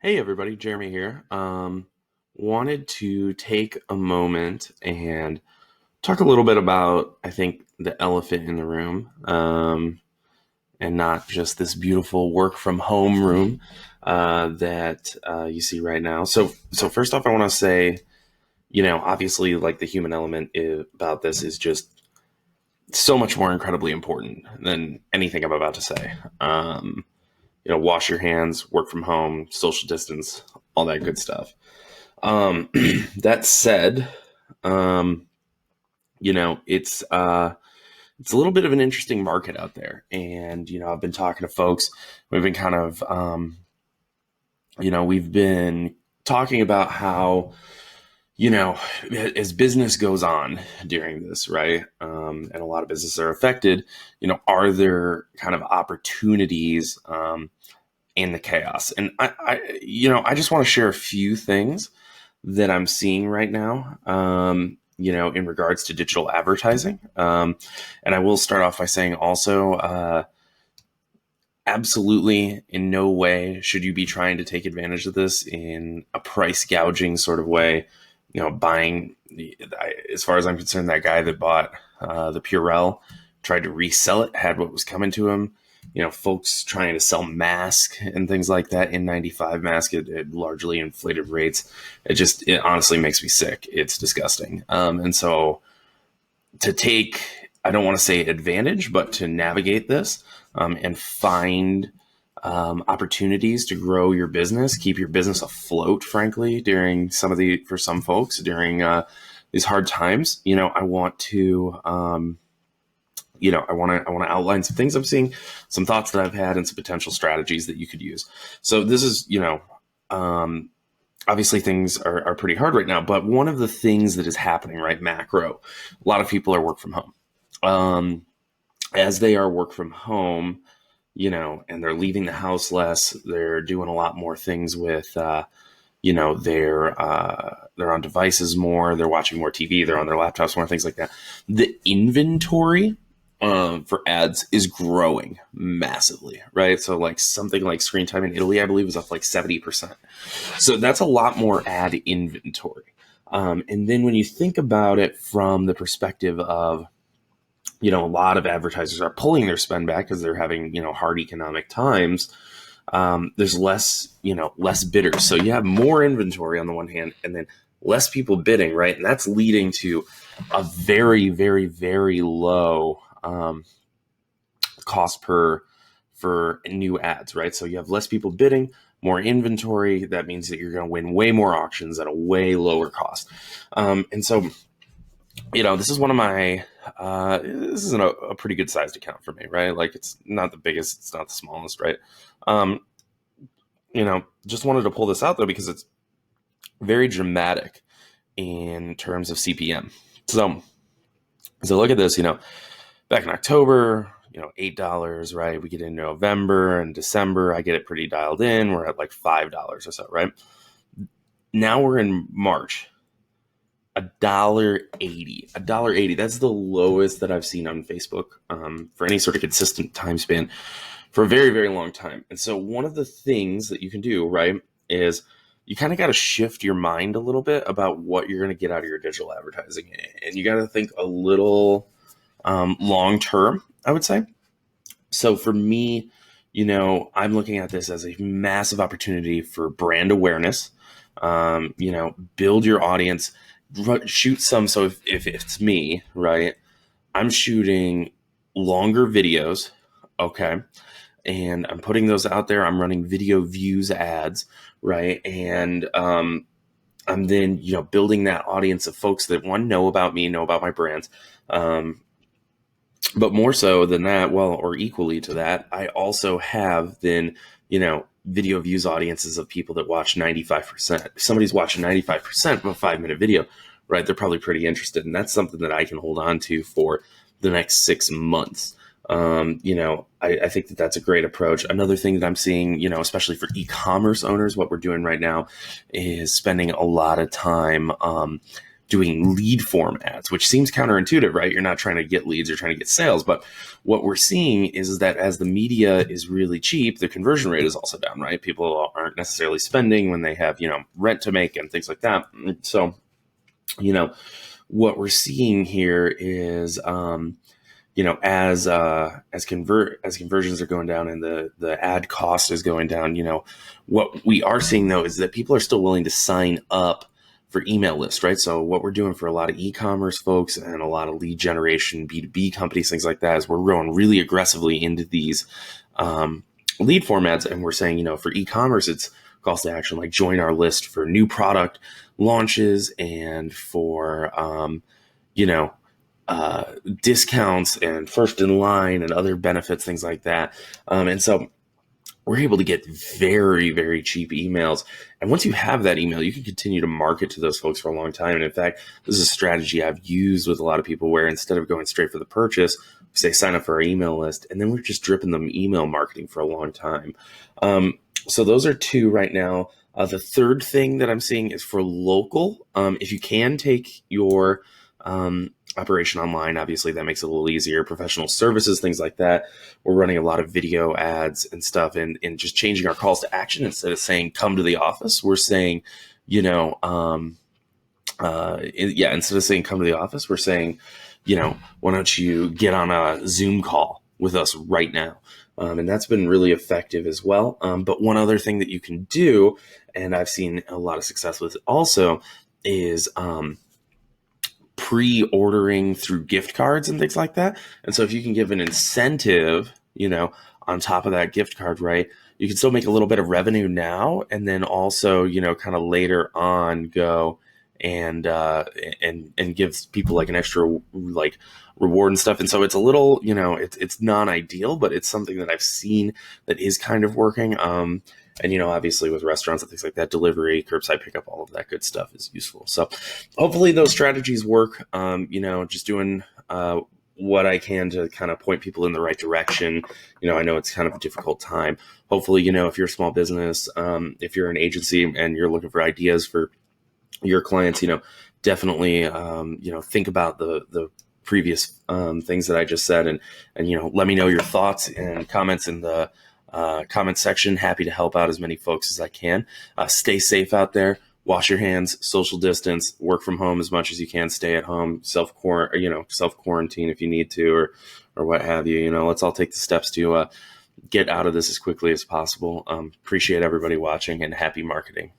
Hey everybody, Jeremy here. Wanted to take a moment and talk a little bit about, I think, the elephant in the room, and not just this beautiful work from home room that you see right now. So first off, I want to say, obviously, like the human element about this is just so much more incredibly important than anything I'm about to say. Wash your hands, work from home, social distance, all that good stuff. Um, that said, um, it's a little bit of an interesting market out there, and I've been talking to folks. We've been kind of we've been talking about how as business goes on during this, right? And a lot of businesses are affected. Are there kind of opportunities in the chaos? And I just want to share a few things that I'm seeing right now, in regards to digital advertising. And I will start off by saying also, absolutely in no way should you be trying to take advantage of this in a price gouging sort of way. Buying, as far as I'm concerned, that guy that bought the Purell tried to resell it, had what was coming to him. Folks trying to sell masks and things like that, N95 mask at largely inflated rates. It honestly makes me sick. It's disgusting. And so I don't want to say advantage, but to navigate this and find opportunities to grow your business, keep your business afloat, frankly, for some folks during these hard times. I want to, I want to outline some things I'm seeing, some thoughts that I've had, and some potential strategies that you could use. So this is, obviously things are pretty hard right now, but one of the things that is happening, right, macro, a lot of people are work from home. As they are work from home, and they're leaving the house less, they're doing a lot more things with, they're on devices more, they're watching more TV, they're on their laptops more, things like that. The inventory for ads is growing massively, right? So like something like screen time in Italy, I believe, was up like 70%. So that's a lot more ad inventory. And then when you think about it from the perspective of, a lot of advertisers are pulling their spend back because they're having, hard economic times. There's less bidders. So you have more inventory on the one hand, and then less people bidding, right? And that's leading to a very, very, very low cost for new ads, right? So you have less people bidding, more inventory. That means that you're going to win way more auctions at a way lower cost. And so, this is one of my, this is a pretty good sized account for me, right? Like it's not the biggest, it's not the smallest, right? Just wanted to pull this out though, because it's very dramatic in terms of CPM. So look at this, back in October, $8, right? We get into November and December, I get it pretty dialed in. We're at like $5 or so, right? Now we're in March, $1.80. $1.80. That's the lowest that I've seen on Facebook for any sort of consistent time span for a very, very long time. And so one of the things that you can do, right, is you kind of got to shift your mind a little bit about what you're going to get out of your digital advertising. And you got to think a little long term, I would say. So for me, I'm looking at this as a massive opportunity for brand awareness. Build your audience, shoot some. So if it's me, right, I'm shooting longer videos. Okay. And I'm putting those out there. I'm running video views ads, right? And I'm then, building that audience of folks that know about me, know about my brands. But more so than that, or equally to that, I also have then, video views audiences of people that watch 95%. If somebody's watching 95% of a 5-minute video, right, they're probably pretty interested. And that's something that I can hold on to for the next 6 months. I think that that's a great approach. Another thing that I'm seeing, especially for e-commerce owners, what we're doing right now is spending a lot of time doing lead form ads, which seems counterintuitive, right? You're not trying to get leads, you're trying to get sales. But what we're seeing is that as the media is really cheap, the conversion rate is also down, right? People aren't necessarily spending when they have, rent to make and things like that. So, what we're seeing here is, as conversions are going down and the ad cost is going down, what we are seeing though is that people are still willing to sign up for email lists, right? So what we're doing for a lot of e-commerce folks and a lot of lead generation, B2B companies, things like that, is we're growing really aggressively into these lead formats. And we're saying, for e-commerce, it's calls to action like join our list for new product launches and for, discounts and first in line and other benefits, things like that. And so we're able to get very, very cheap emails. And once you have that email, you can continue to market to those folks for a long time. And in fact, this is a strategy I've used with a lot of people where instead of going straight for the purchase, we say sign up for our email list, and then we're just dripping them email marketing for a long time. So those are two right now. The third thing that I'm seeing is for local. If you can take your operation online, obviously that makes it a little easier. Professional services, things like that. We're running a lot of video ads and stuff, and just changing our calls to action. Instead of saying come to the office, we're saying, instead of saying come to the office, we're saying, why don't you get on a Zoom call with us right now? And that's been really effective as well. But one other thing that you can do, and I've seen a lot of success with also, is pre-ordering through gift cards and things like that. And so if you can give an incentive, on top of that gift card, right, you can still make a little bit of revenue now, and then also, kind of later on go and gives people like an extra like reward and stuff. And so it's a little, it's non-ideal, but it's something that I've seen that is kind of working. And, obviously with restaurants and things like that, delivery, curbside pickup, all of that good stuff is useful. So hopefully those strategies work. Just doing what I can to kind of point people in the right direction. I know it's kind of a difficult time. Hopefully, if you're a small business, if you're an agency and you're looking for ideas for your clients, definitely, think about the previous things that I just said, and let me know your thoughts and comments in the comment section. Happy to help out as many folks as I can. Stay safe out there. Wash your hands, social distance, work from home as much as you can, stay at home, self quarantine if you need to, or what have you. Let's all take the steps to get out of this as quickly as possible. Appreciate everybody watching, and happy marketing.